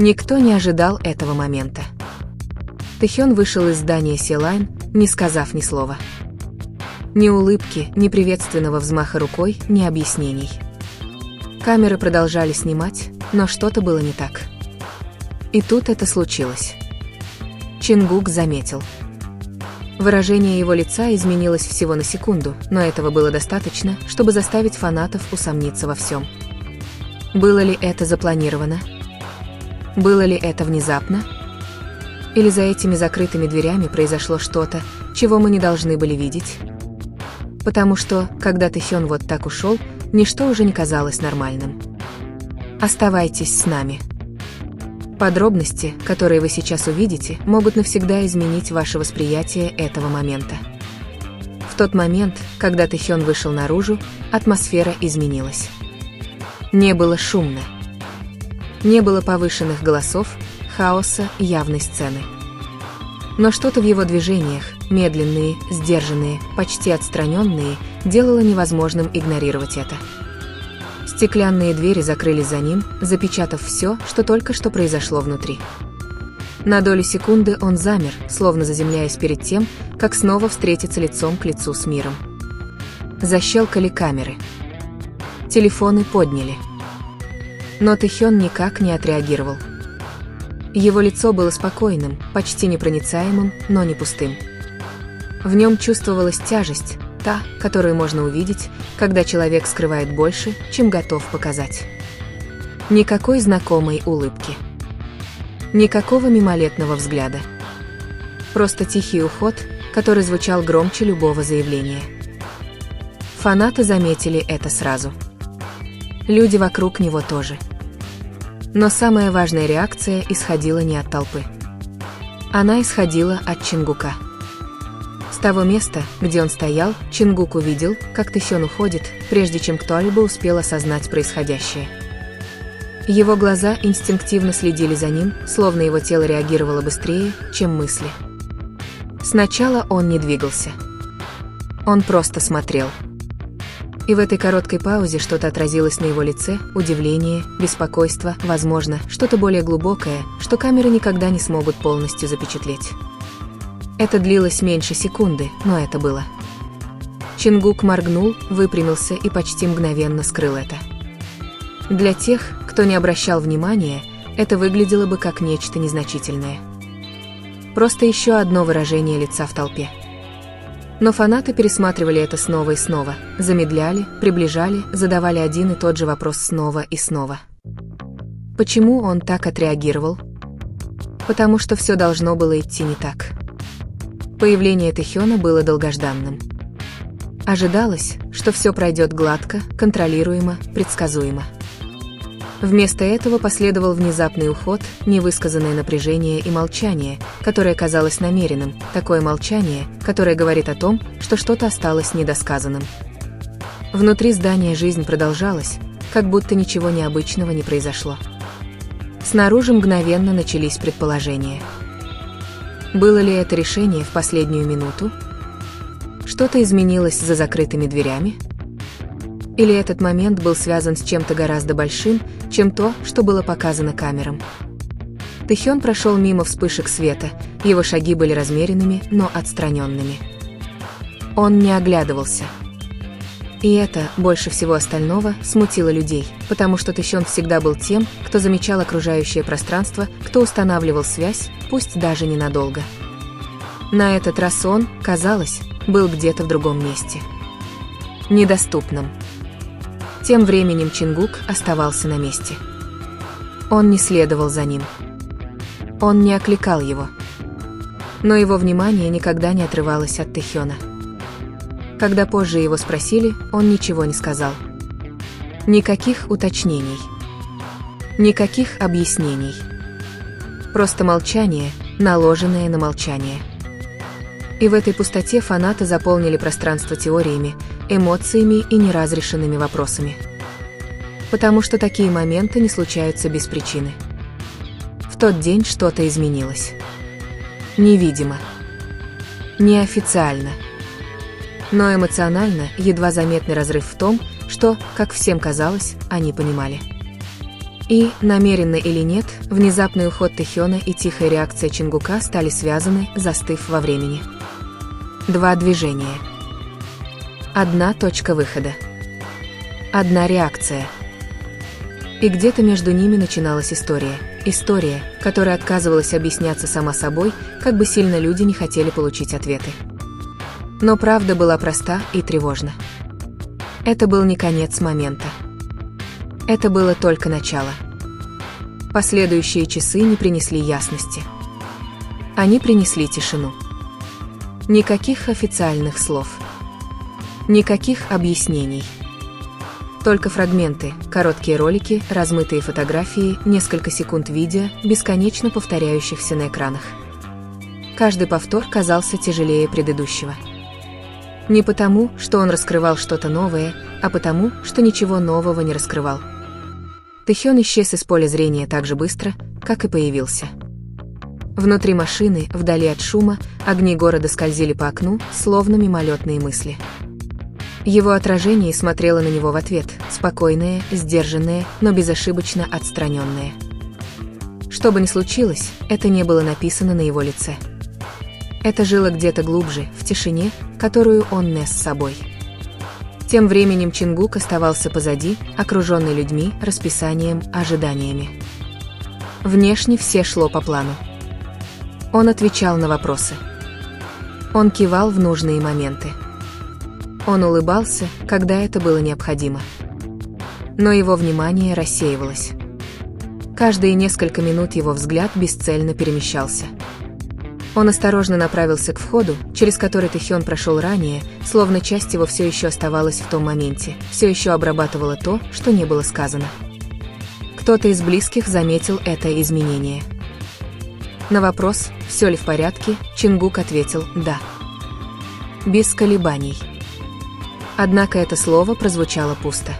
Никто не ожидал этого момента. Тэхён вышел из здания Си-Лайн, не сказав ни слова. Ни улыбки, ни приветственного взмаха рукой, ни объяснений. Камеры продолжали снимать, но что-то было не так. И тут это случилось. Чингук заметил. Выражение его лица изменилось всего на секунду, но этого было достаточно, чтобы заставить фанатов усомниться во всем. Было ли это запланировано? Было ли это внезапно? Или за этими закрытыми дверями произошло что-то, чего мы не должны были видеть? Потому что, когда Тэхён вот так ушел, ничто уже не казалось нормальным. Оставайтесь с нами. Подробности, которые вы сейчас увидите, могут навсегда изменить ваше восприятие этого момента. В тот момент, когда Тэхён вышел наружу, атмосфера изменилась. Не было шумно. Не было повышенных голосов, хаоса, явной сцены. Но что-то в его движениях, медленные, сдержанные, почти отстраненные, делало невозможным игнорировать это. Стеклянные двери закрылись за ним, запечатав все, что только что произошло внутри. На долю секунды он замер, словно заземляясь перед тем, как снова встретиться лицом к лицу с миром. Защелкали камеры. Телефоны подняли. Но Тэхён никак не отреагировал. Его лицо было спокойным, почти непроницаемым, но не пустым. В нем чувствовалась тяжесть, та, которую можно увидеть, когда человек скрывает больше, чем готов показать. Никакой знакомой улыбки. Никакого мимолетного взгляда. Просто тихий уход, который звучал громче любого заявления. Фанаты заметили это сразу. Люди вокруг него тоже. Но самая важная реакция исходила не от толпы. Она исходила от Чингука. С того места, где он стоял, Чингук увидел, как Тэхён уходит, прежде чем кто-либо успел осознать происходящее. Его глаза инстинктивно следили за ним, словно его тело реагировало быстрее, чем мысли. Сначала он не двигался. Он просто смотрел. И в этой короткой паузе что-то отразилось на его лице, удивление, беспокойство, возможно, что-то более глубокое, что камеры никогда не смогут полностью запечатлеть. Это длилось меньше секунды, но это было. Чингук моргнул, выпрямился и почти мгновенно скрыл это. Для тех, кто не обращал внимания, это выглядело бы как нечто незначительное. Просто еще одно выражение лица в толпе. Но фанаты пересматривали это снова и снова, замедляли, приближали, задавали один и тот же вопрос снова и снова. Почему он так отреагировал? Потому что все должно было идти не так. Появление Тэхёна было долгожданным. Ожидалось, что все пройдет гладко, контролируемо, предсказуемо. Вместо этого последовал внезапный уход, невысказанное напряжение и молчание, которое казалось намеренным, такое молчание, которое говорит о том, что что-то осталось недосказанным. Внутри здания жизнь продолжалась, как будто ничего необычного не произошло. Снаружи мгновенно начались предположения. Было ли это решение в последнюю минуту? Что-то изменилось за закрытыми дверями? Или этот момент был связан с чем-то гораздо большим, чем то, что было показано камерам? Тэхён прошел мимо вспышек света, его шаги были размеренными, но отстраненными. Он не оглядывался. И это, больше всего остального, смутило людей, потому что Тэхён всегда был тем, кто замечал окружающее пространство, кто устанавливал связь, пусть даже ненадолго. На этот раз он, казалось, был где-то в другом месте. Недоступном. Тем временем Чингук оставался на месте. Он не следовал за ним. Он не окликал его. Но его внимание никогда не отрывалось от Тэхёна. Когда позже его спросили, он ничего не сказал. Никаких уточнений. Никаких объяснений. Просто молчание, наложенное на молчание. И в этой пустоте фанаты заполнили пространство теориями, эмоциями и неразрешенными вопросами. Потому что такие моменты не случаются без причины. В тот день что-то изменилось. Невидимо. Неофициально. Но эмоционально едва заметный разрыв в том, что, как всем казалось, они понимали. И, намеренно или нет, внезапный уход Тэхёна и тихая реакция Чингука стали связаны, застыв во времени. Два движения. Одна точка выхода. Одна реакция. И где-то между ними начиналась история. История, которая отказывалась объясняться сама собой, как бы сильно люди не хотели получить ответы. Но правда была проста и тревожна. Это был не конец момента. Это было только начало. Последующие часы не принесли ясности. Они принесли тишину. Никаких официальных слов. Никаких объяснений. Только фрагменты, короткие ролики, размытые фотографии, несколько секунд видео, бесконечно повторяющихся на экранах. Каждый повтор казался тяжелее предыдущего. Не потому, что он раскрывал что-то новое, а потому, что ничего нового не раскрывал. Тэхён исчез из поля зрения так же быстро, как и появился. Внутри машины, вдали от шума, огни города скользили по окну, словно мимолетные мысли. Его отражение смотрело на него в ответ, спокойное, сдержанное, но безошибочно отстраненное. Что бы ни случилось, это не было написано на его лице. Это жило где-то глубже, в тишине, которую он нес с собой. Тем временем Чингук оставался позади, окруженный людьми, расписанием, ожиданиями. Внешне все шло по плану. Он отвечал на вопросы. Он кивал в нужные моменты. Он улыбался, когда это было необходимо. Но его внимание рассеивалось. Каждые несколько минут его взгляд бесцельно перемещался. Он осторожно направился к входу, через который Тэхён прошел ранее, словно часть его все еще оставалась в том моменте, все еще обрабатывала то, что не было сказано. Кто-то из близких заметил это изменение. На вопрос, все ли в порядке, Чингук ответил «да». Без колебаний. Однако это слово прозвучало пусто.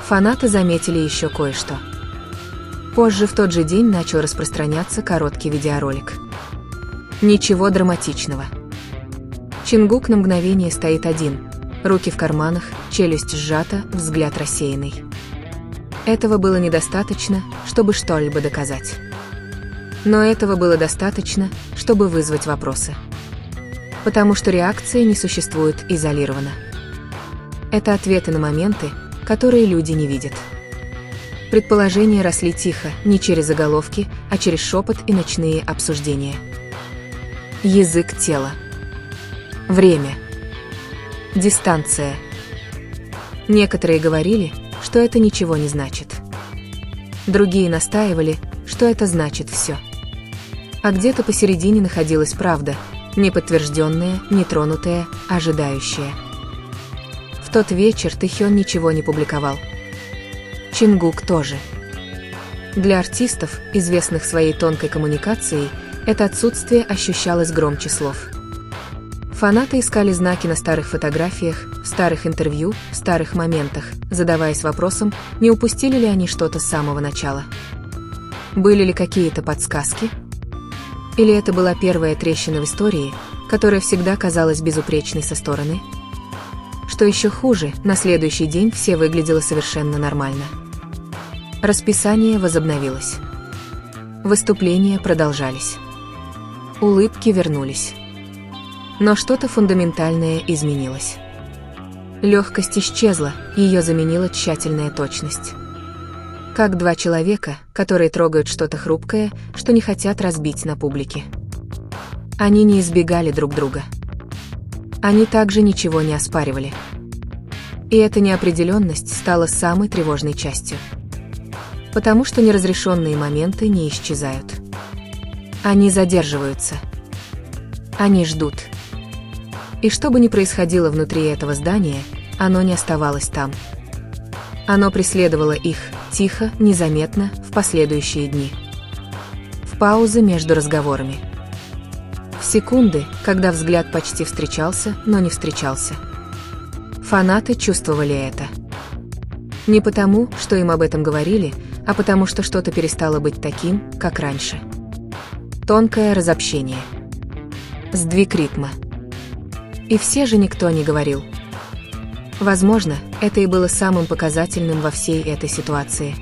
Фанаты заметили еще кое-что. Позже в тот же день начал распространяться короткий видеоролик. Ничего драматичного. Чингук на мгновение стоит один, руки в карманах, челюсть сжата, взгляд рассеянный. Этого было недостаточно, чтобы что-либо доказать. Но этого было достаточно, чтобы вызвать вопросы. Потому что реакция не существует изолированно. Это ответы на моменты, которые люди не видят. Предположения росли тихо, не через заголовки, а через шепот и ночные обсуждения. Язык тела. Время. Дистанция. Некоторые говорили, что это ничего не значит. Другие настаивали, что это значит все. А где-то посередине находилась правда, неподтвержденная, нетронутая, ожидающая. В тот вечер Тэхён ничего не публиковал. Чингук тоже. Для артистов, известных своей тонкой коммуникацией, это отсутствие ощущалось громче слов. Фанаты искали знаки на старых фотографиях, в старых интервью, в старых моментах, задаваясь вопросом, не упустили ли они что-то с самого начала. Были ли какие-то подсказки? Или это была первая трещина в истории, которая всегда казалась безупречной со стороны? Что еще хуже, на следующий день все выглядело совершенно нормально. Расписание возобновилось. Выступления продолжались. Улыбки вернулись. Но что-то фундаментальное изменилось. Легкость исчезла, ее заменила тщательная точность. Как два человека, которые трогают что-то хрупкое, что не хотят разбить на публике. Они не избегали друг друга. Они также ничего не оспаривали. И эта неопределенность стала самой тревожной частью. Потому что неразрешенные моменты не исчезают. Они задерживаются. Они ждут. И что бы ни происходило внутри этого здания, оно не оставалось там. Оно преследовало их, тихо, незаметно, в последующие дни. В паузы между разговорами. В секунды, когда взгляд почти встречался, но не встречался. Фанаты чувствовали это. Не потому, что им об этом говорили, а потому что что-то перестало быть таким, как раньше. Тонкое разобщение. Сдвиг ритма. И все же никто не говорил. Возможно, это и было самым показательным во всей этой ситуации.